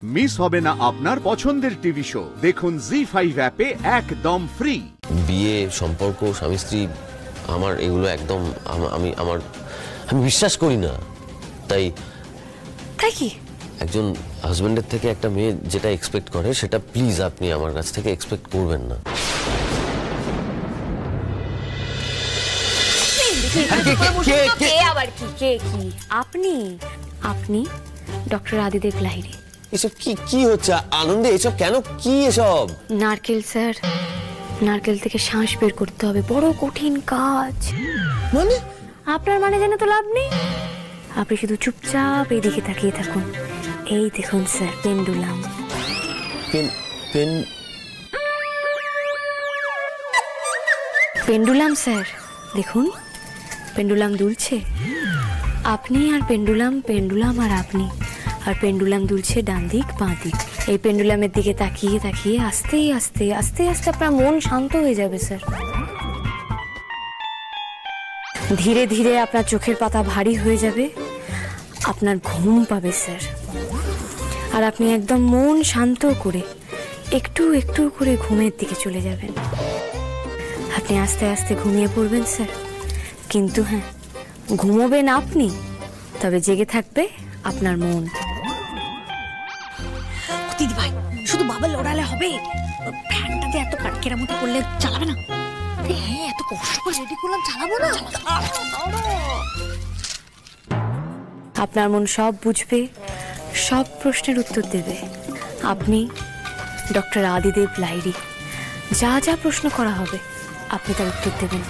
Miss হবে না আপনার পছন্দের টিভি শো। দেখুন জি5 অ্যাপে একদম ফ্রি। বিয়ে, সম্পর্ক, স্বামী স্ত্রী, আমার এগুলো একদম আমি বিশ্বাস করি না। তাই কি একজন হাজবেন্ডের থেকে একটা মেয়ে যেটা এক্সপেক্ট করে সেটা প্লিজ আপনি আমার কাছ থেকে এক্সপেক্ট করবেন না। আপনি ডক্টর আদিদেব লাহিড়ী। এসব কি হচ্ছে আনন্দে? এসব কেন? কি এসব? নারকেল স্যার, নারকেল থেকে শ্বাস বের করতে হবে, বড় কঠিন কাজ। মানে আপনার মানে জানে তো লাভ নেই, আপনি শুধু চুপচাপ এইদিকে তাকিয়ে থাকুন। এই দেখুন স্যার, পেন্ডুলাম। পেন্ডুলাম স্যার, দেখুন পেন্ডুলাম দুলছে। আপনি আর পেন্ডুলাম, পেন্ডুলাম আর আপনি, আর পেন্ডুলাম দুলছে ডান দিক বাঁ দিক। এই পেন্ডুলামের দিকে তাকিয়ে তাকিয়ে আস্তে আস্তে আস্তে আস্তে আপনার মন শান্ত হয়ে যাবে স্যার। ধীরে ধীরে আপনার চোখের পাতা ভারী হয়ে যাবে, আপনার ঘুম পাবে স্যার। আর আপনি একদম মন শান্ত করে একটু একটু করে ঘুমের দিকে চলে যাবেন। আপনি আস্তে আস্তে ঘুমিয়ে পড়বেন স্যার। কিন্তু হ্যাঁ, ঘুমোবেন আপনি, তবে জেগে থাকবে আপনার মন। দিদি ভাই, শুধু বাবা লড়ালে হবে? ফ্যানটা যে এত কাটকেরা মতো করলে চালাবে না? হ্যাঁ, এত কষ্ট করে রেডি করলাম, চালাবো না? আপনার মন সব বুঝবে, সব প্রশ্নের উত্তর দেবে। আপনি ডক্টর আদিদেব লাহিড়ী, যা যা প্রশ্ন করা হবে আপনি তার উত্তর দেবেন।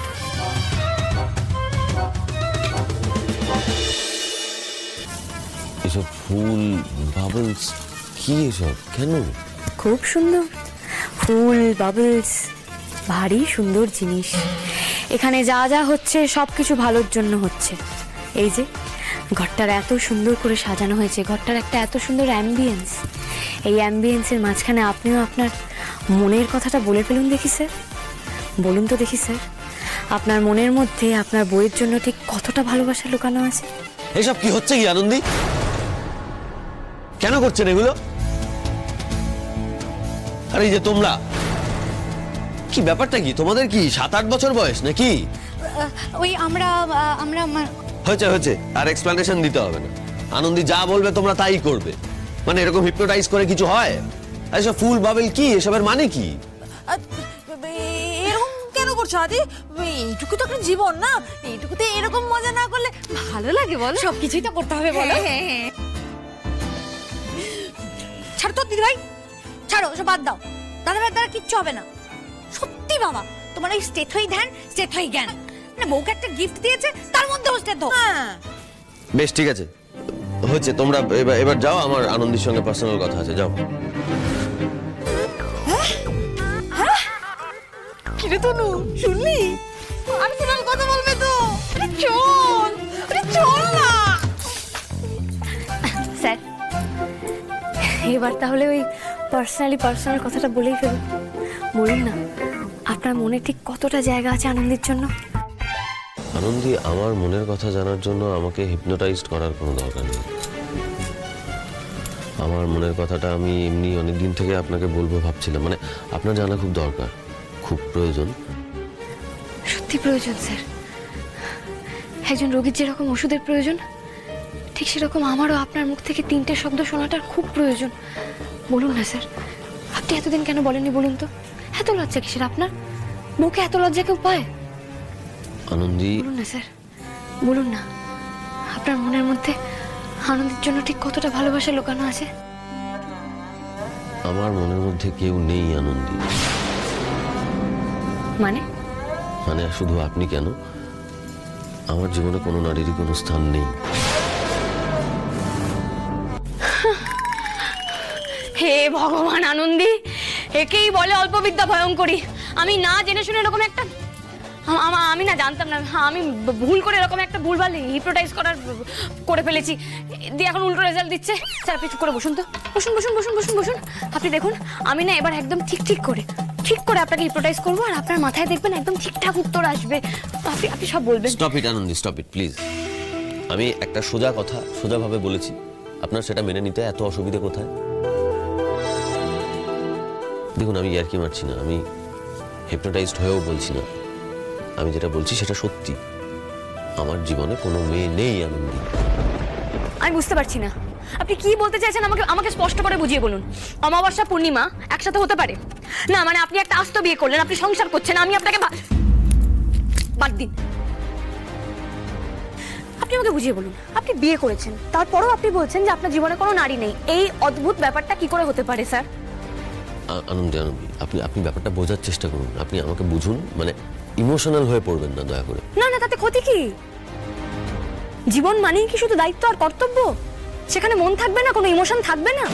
এসব ফুল, বাবলস, কি এসব? কেন? খুব সুন্দর ফুল, বাবলস, ভারী সুন্দর জিনিস। এখানে যা যা হচ্ছে সবকিছু ভালোর জন্য হচ্ছে। এই যে ঘরটার এত সুন্দর করে সাজানো হয়েছে, ঘরটার একটা এত সুন্দর অ্যাম্বিয়েন্স। এই অ্যাম্বিয়েন্সের মাঝখানে আপনিও আপনার মনের কথাটা বলে ফেলুন দেখি স্যার। বলুন তো দেখি স্যার, আপনার মনের মধ্যে আপনার বইয়ের জন্য ঠিক কতটা ভালোবাসা লুকানো আছে। এসব কি হচ্ছে? কি আনন্দী, কেন করছেন এগুলো? আরে এই যে তোমরা, কি ব্যাপারটা কি তোমাদের? কি 7-8 বছর বয়স নাকি? ওই আমরা হয়েছে হয়েছে, আর এক্সপ্লেনেশন দিতে হবে না। আনন্দী যা বলবে তোমরা তাই করবে। মানে এরকম হিপনোটাইজ করে কিছু হয়? এসব ফুল বাবেল কি? এসবের মানে কি? এরকম কেন করছো আদি? এইটুকু তো একটা জীবন না, এইটুকুতে এরকম মজা না করলে ভালো লাগে বল? সবকিছুই তো করতে হবে বলো। ছাড়ো তো দিদি ভাই, ছাড়ো, সব বাদ দাও। দাদা ভাইয়ের দ্বারা কিচ্ছু হবে না। সত্যি বাবা, তোমার ওই স্টেট হই ধ্যান, স্টেট হই জ্ঞান। মানে বউকে একটা গিফট দিয়েছে, তার মধ্যে স্টেট দাও। বেশ ঠিক আছে, হচ্ছে। তোমরা এবার যাও, আমার আনন্দীর সঙ্গে পার্সোনাল কথা আছে, যাও। কিরে তনু, শুনলি? পার্সোনাল কথা বলবে তো? চল, চল না স্যার। এবার তাহলে ওই পার্সোনাল কথাটা বলেই ফেলুন। বলুন না, আপনার মনে ঠিক কতটা জায়গা আছে আনন্দের জন্য? আনন্দী, আমার মনের কথা জানার জন্য আমাকে হিপনোটাইজড করার কোনো দরকার নেই। আমার মনের কথাটা আমি এমনি অনেকদিন থেকে আপনাকে বলবো ভাবছিলাম। মানে আপনার জানা খুব দরকার, খুব প্রয়োজন। সত্যি প্রয়োজন স্যার। একজন রোগীর যেরকম ওষুধের প্রয়োজন, ঠিক সেরকম আমারও আপনার মুখ থেকে 3টে শব্দ শোনাটার খুব প্রয়োজন। বলুন না স্যার, আপনি এতদিন কেন বলেননি বলুন তো? এত লজ্জা কিসের আপনার? মুখে এত লজ্জা কেউ পায়? আনন্দী, বলুন না স্যার, বলুন না, আপনার মনের মধ্যে আনন্দের জন্য ঠিক কতটা ভালোবাসা লুকানো আছে? আমার মনের মধ্যে কেউ নেই আনন্দী। মানে শুধু আপনি কেন, আমার জীবনে কোনো নারীরই কোনো স্থান নেই। হে ভগবান আনন্দী, একেই বলে অল্পবিদ্যা ভয়ঙ্করী। আমি না জেনে শুনে এরকম একটা, আমি না জানতাম না, আমি ভুল করে এরকম একটা ভুলভাল হিপনোটাইজ করে ফেলেছি। দিয়ে এখন উল্টো রেজাল্ট দিচ্ছে। স্যার আপনি চুপ করে বসুন তো, বসুন বসুন বসুন বসুন বসুন। আপনি দেখুন, আমি না এবার একদম ঠিক করে আপনাকে হিপনোটাইজ করবো, আর আপনার মাথায় দেখবেন একদম ঠিকঠাক উত্তর আসবে। আপনি সব বলবেন। Stop it Anandi, stop it please. আমি একটা সোজা কথা সোজাভাবে বলেছি, আপনার সেটা মেনে নিতে এত অসুবিধা কোথায়? দেখুন, আমি ইয়ার্কি মারছি না, আমি হিপনোটাইজড হয়েও বলছি না, আমি যেটা বলছি সেটা সত্যি। আমার জীবনে কোনো মেয়ে নেই আনন্দী। আমি বুঝতে পারছি না আপনি কি বলতে চাইছেন, আমাকে স্পষ্ট করে বুঝিয়ে বলুন। অমাবস্যা পূর্ণিমা একসাথে হতে পারে না? মানে আপনি একটা আস্ত বিয়ে করলেন, আপনি সংসার করছেন, আমি আপনাকে বাদ দিন। আপনি আমাকে বুঝিয়ে বলুন, আপনি বিয়ে করেছেন, তারপরেও আপনি বলছেন যে আপনার জীবনে কোনো নারী নেই। এই অদ্ভুত ব্যাপারটা কি করে হতে পারে স্যার? আনন্দী, আপনি ব্যাপারটা বোঝার চেষ্টা করুন, আপনি আমাকে বুঝুন, মানে ইমোশনাল হয়ে পড়বেন না দয়া করে। না না, তাতে ক্ষতি কি? জীবন মানেই কি শুধু দায়িত্ব আর কর্তব্য? সেখানে মন থাকবে না, কোনো ইমোশন থাকবে না?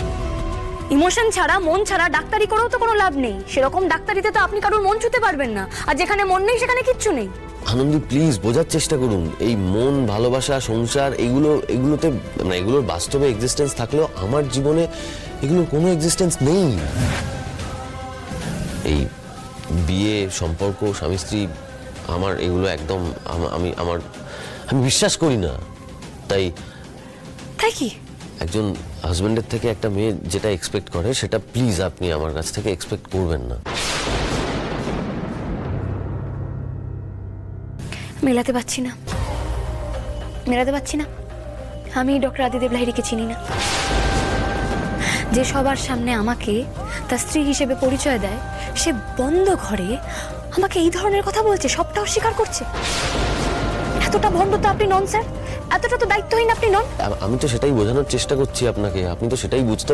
ইমোশন ছাড়া, মন ছাড়া ডাক্তারি করেও তো কোনো লাভ নেই। সেরকম ডাক্তারিতে তো আপনি কারোর মন ছুঁতে পারবেন না, আর যেখানে মন নেই সেখানে কিচ্ছু নেই। আনন্দী প্লিজ বোঝার চেষ্টা করুন। এই মন, ভালোবাসা, সংসার, এগুলোতে মানে এগুলোর বাস্তবে এক্সিস্টেন্স থাকলেও আমার জীবনে এগুলোর কোনো এক্সিস্টেন্স নেই। এই বিয়ে, সম্পর্ক, স্বামী স্ত্রী, আমার এগুলো একদম আমি বিশ্বাস করি না। তাই কি একজন হাজবেন্ডের থেকে একটা মেয়ে যেটা এক্সপেক্ট করে সেটা প্লিজ আপনি আমার কাছ থেকে এক্সপেক্ট করবেন না। মেলাতে পারছি না। আমি ডক্টর আদিদেব লাহিড়ীকে চিনি না, যে সবার সামনে আমাকে তার স্ত্রী হিসেবে পরিচয় দেয়। সে বন্ধ ঘরে আমাকে এই ধরনের কথা বলছে, সবটা অস্বীকার করছে। এতটা ভণ্ড তো আপনি নন স্যার, এতটা তো দায়িত্বহীন আপনি নন। আমি তো সেটাই বোঝানোর চেষ্টা করছি আপনাকে, আপনি তো সেটাই বুঝতে।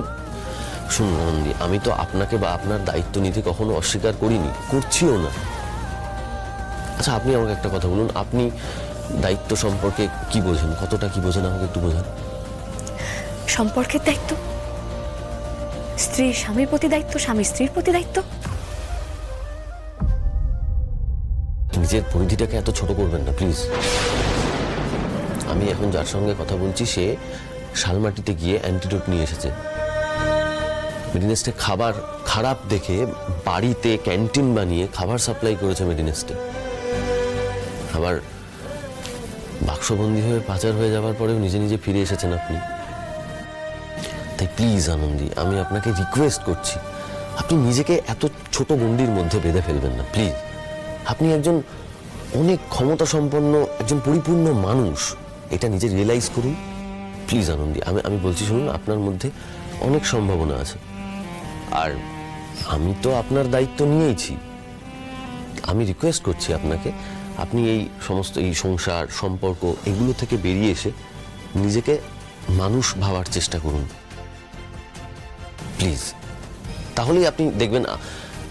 শুনুন আনন্দী, আমি তো আপনাকে বা আপনার দায়িত্ব নিতে কখনো অস্বীকার করিনি, করছিও না। আচ্ছা, আপনি আমাকে একটা কথা বলুন, আপনি দায়িত্ব সম্পর্কে কি বোঝেন, কতটা কি বোঝেন আমাকে একটু বোঝান। সম্পর্কের দায়িত্ব, স্ত্রীর স্বামীর প্রতি দায়িত্ব, স্বামী স্ত্রীর প্রতি দায়িত্ব। নিজের পরিধিটাকে এত ছোট করবেন না প্লিজ। আমি এখন যার সঙ্গে কথা বলছি সে শালমাটিতে গিয়ে অ্যান্টিডোট নিয়ে এসেছে। মেডিনেস্টে খাবার খারাপ দেখে বাড়িতে ক্যান্টিন বানিয়ে খাবার সাপ্লাই করেছে মেডিনেস্টে। আবার বাক্সবন্দী হয়ে পাচার হয়ে যাওয়ার পরেও নিজে নিজে ফিরে এসেছেন আপনি। তাই প্লিজ আনন্দী, আমি আপনাকে রিকোয়েস্ট করছি, আপনি নিজেকে এত ছোট গণ্ডির মধ্যে বেঁধে ফেলবেন না প্লিজ। আপনি একজন অনেক ক্ষমতা সম্পন্ন, একজন পরিপূর্ণ মানুষ, এটা নিজে রিয়েলাইজ করুন প্লিজ আনন্দী। আমি বলছি শুনুন, আপনার মধ্যে অনেক সম্ভাবনা আছে, আর আমি তো আপনার দায়িত্ব নিয়েইছি। আমি রিকোয়েস্ট করছি আপনাকে, আপনি এই সমস্ত এই সংসার, সম্পর্ক, এগুলো থেকে বেরিয়ে এসে নিজেকে মানুষ ভাবার চেষ্টা করুন প্লিজ। তাহলেই আপনি দেখবেন,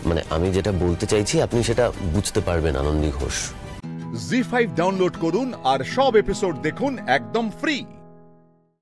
মানে আমি যেটা বলতে চাইছি আপনি সেটা বুঝতে পারবেন আনন্দী ঘোষ। জি5 ডাউনলোড করুন আর সব এপিসোড দেখুন একদম ফ্রি।